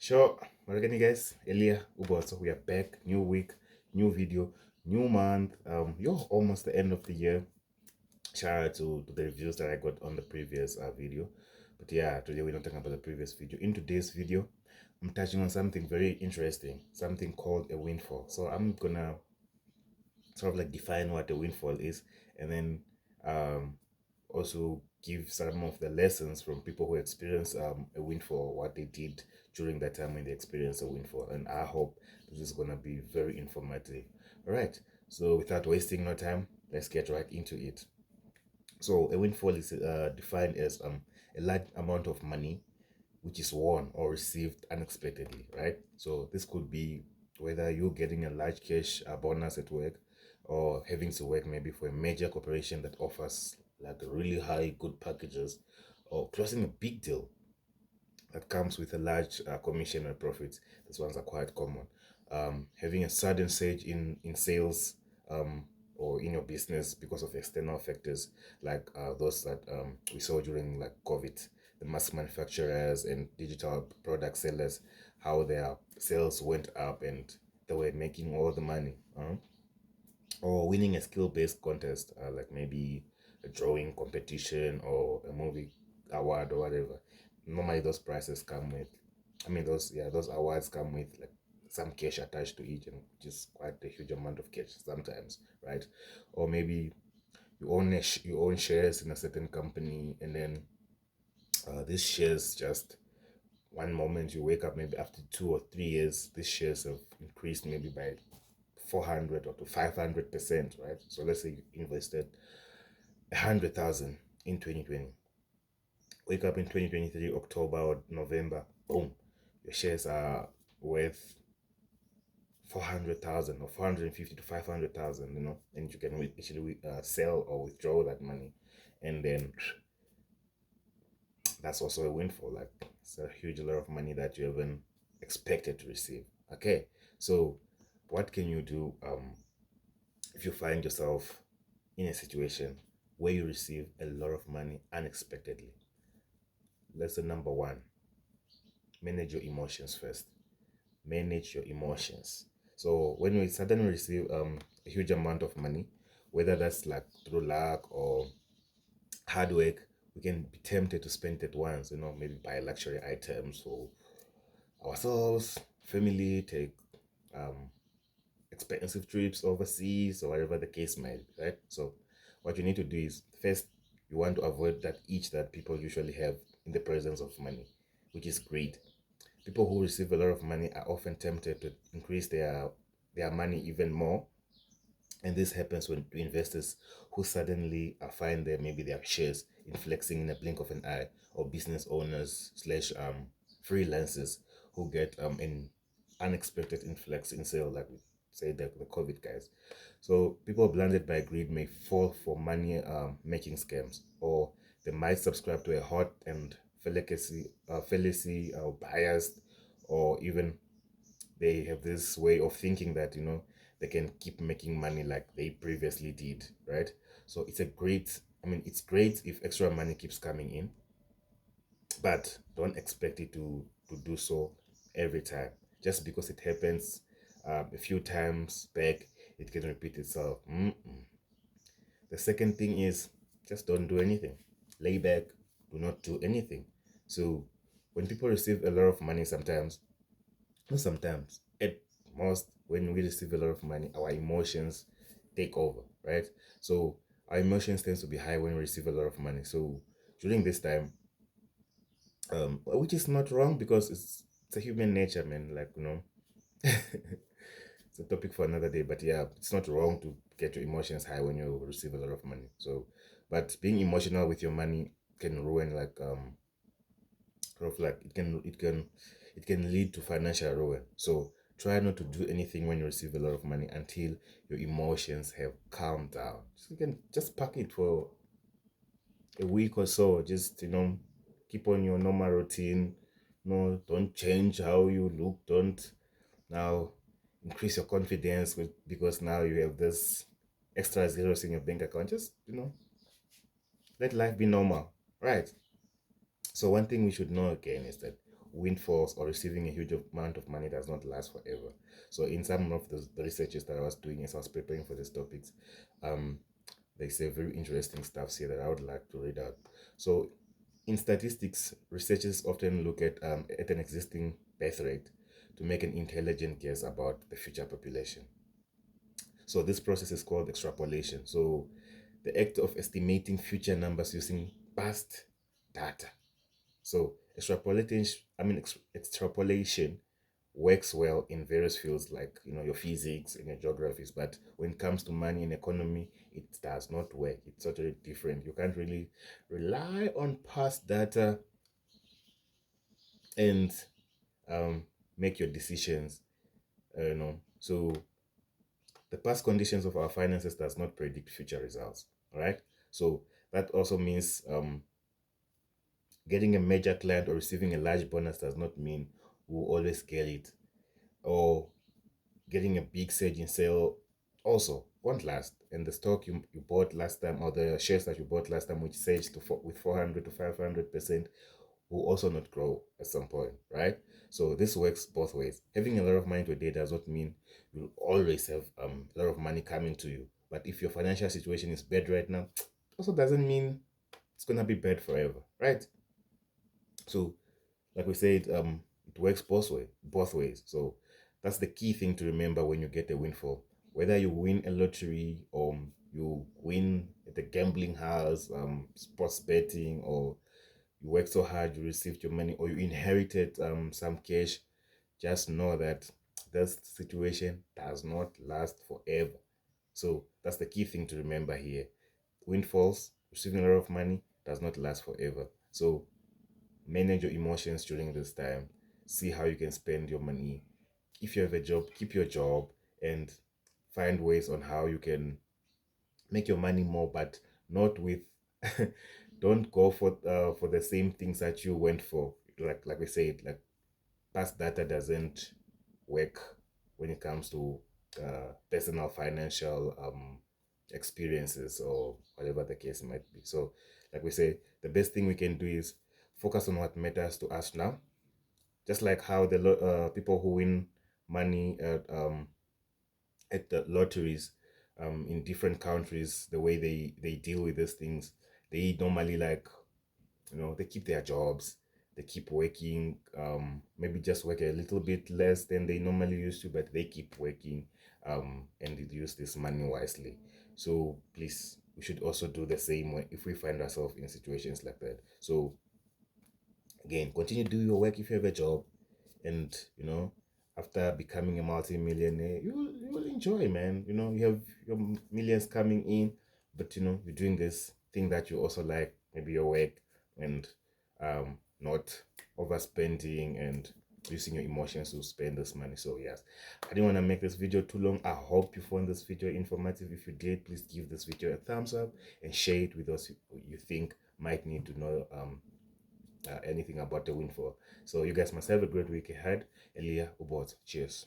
Sure, well again, guys, Elia Ubo, so we are back, new week, new video, new month. You're almost the end of the year. Shout out to the reviews that I got on the previous video. But yeah, today we're not talking about the previous video. In today's video, I'm touching on something very interesting, something called a windfall. So I'm gonna sort of like define what a windfall is, and then um also give some of the lessons from people who experience a windfall, what they did during that time when they experienced a windfall. And I hope this is going to be very informative. All right, so without wasting no time, let's get right into it. So a windfall is defined as a large amount of money which is won or received unexpectedly, right? So this could be whether you're getting a large cash bonus at work, or having to work maybe for a major corporation that offers like really high good packages, or closing a big deal that comes with a large commission or profits. These ones are quite common. Having a sudden surge in sales, um, or in your business because of external factors like those that we saw during like COVID, the mass manufacturers and digital product sellers, how their sales went up and they were making all the money. Or winning a skill-based contest, like maybe a drawing competition or a movie award or whatever. Normally those prizes come with, those awards come with like some cash attached to each, and which is quite a huge amount of cash sometimes, right? Or maybe you own shares in a certain company, and then these shares just one moment you wake up, maybe after 2 or 3 years, these shares have increased maybe by 400 or to 500%, right? So let's say you invested 100,000 in 2020. Wake up in 2023, October or November, boom, your shares are worth 400,000 or 450 to 500,000, and you can actually sell or withdraw that money. And then that's also a windfall. Like, it's a huge lot of money that you haven't expected to receive. Okay, so what can you do if you find yourself in a situation where you receive a lot of money unexpectedly? Lesson number one: manage your emotions first. Manage your emotions. So when we suddenly receive a huge amount of money, whether that's like through luck or hard work, we can be tempted to spend it once, maybe buy luxury items for ourselves, family, take um expensive trips overseas or whatever the case might be, right? So what you need to do is, first, you want to avoid that itch that people usually have in the presence of money, which is greed. People who receive a lot of money are often tempted to increase their money even more, and this happens when to investors who suddenly find maybe their shares inflexing in a blink of an eye, or business owners slash freelancers who get an unexpected influx in sale, like we say the COVID guys. So people blinded by greed may fall for money making scams, or they might subscribe to a hot and fallacy biased, or even they have this way of thinking that they can keep making money like they previously did, right? So it's great if extra money keeps coming in, but don't expect it to do so every time. Just because it happens a few times back, it can repeat itself. The second thing is, just don't do anything. Lay back, do not do anything. So when people receive a lot of money, sometimes, not sometimes, at most, when we receive a lot of money, our emotions take over, right? So our emotions tends to be high when we receive a lot of money. So during this time, which is not wrong, because it's a human nature, man. Like, it's a topic for another day. But yeah, it's not wrong to get your emotions high when you receive a lot of money. So, but being emotional with your money can ruin, like, sort of like, it can lead to financial ruin. So try not to do anything when you receive a lot of money until your emotions have calmed down. So you can just pack it for a week or so. Just keep on your normal routine. No, don't change how you look. Don't now increase your confidence because now you have this extra zeros in your bank account. Just let life be normal, right? So one thing we should know again is that windfalls or receiving a huge amount of money does not last forever. So in some of the researches that I was doing as I was preparing for these topics, they say very interesting stuff here that I would like to read out. So in statistics, researchers often look at an existing birth rate to make an intelligent guess about the future population. So this process is called extrapolation. So the act of estimating future numbers using past data. So extrapolation works well in various fields like your physics and your geographies, but when it comes to money and economy, it does not work. It's totally different. You can't really rely on past data and make your decisions. So the past conditions of our finances does not predict future results. All right. So that also means getting a major client or receiving a large bonus does not mean we'll always get it, or getting a big surge in sale also won't last. And the stock you bought last time, or the shares that you bought last time, which surged with 400 to 500%, will also not grow at some point, right? So this works both ways. Having a lot of money today does not mean you'll always have a lot of money coming to you. But if your financial situation is bad right now, also doesn't mean it's gonna be bad forever, right? So like we said, it works both ways. So that's the key thing to remember when you get a windfall. Whether you win a lottery or you win at the gambling house, sports betting, or you worked so hard, you received your money, or you inherited some cash, just know that this situation does not last forever. So that's the key thing to remember here. Windfalls, receiving a lot of money, does not last forever. So manage your emotions during this time. See how you can spend your money. If you have a job, keep your job and find ways on how you can make your money more, but not with don't go for the same things that you went for. Like we said, like past data doesn't work when it comes to personal financial experiences or whatever the case might be. So like we say, the best thing we can do is focus on what matters to us now. Just like how the people who win money at the lotteries in different countries, the way they deal with these things, they normally they keep their jobs, they keep working, maybe just work a little bit less than they normally used to, but they keep working and they use this money wisely. So please, we should also do the same if we find ourselves in situations like that. So again, continue to do your work if you have a job, and after becoming a multi-millionaire, you will enjoy, man. You have your millions coming in, but you're doing this thing that you also like, maybe your work, and not overspending and using your emotions to spend this money. So yes, I didn't want to make this video too long. I hope you found this video informative. If you did, please give this video a thumbs up and share it with us who you think might need to know anything about the windfall. So you guys must have a great week ahead. Elia Ubot. Cheers.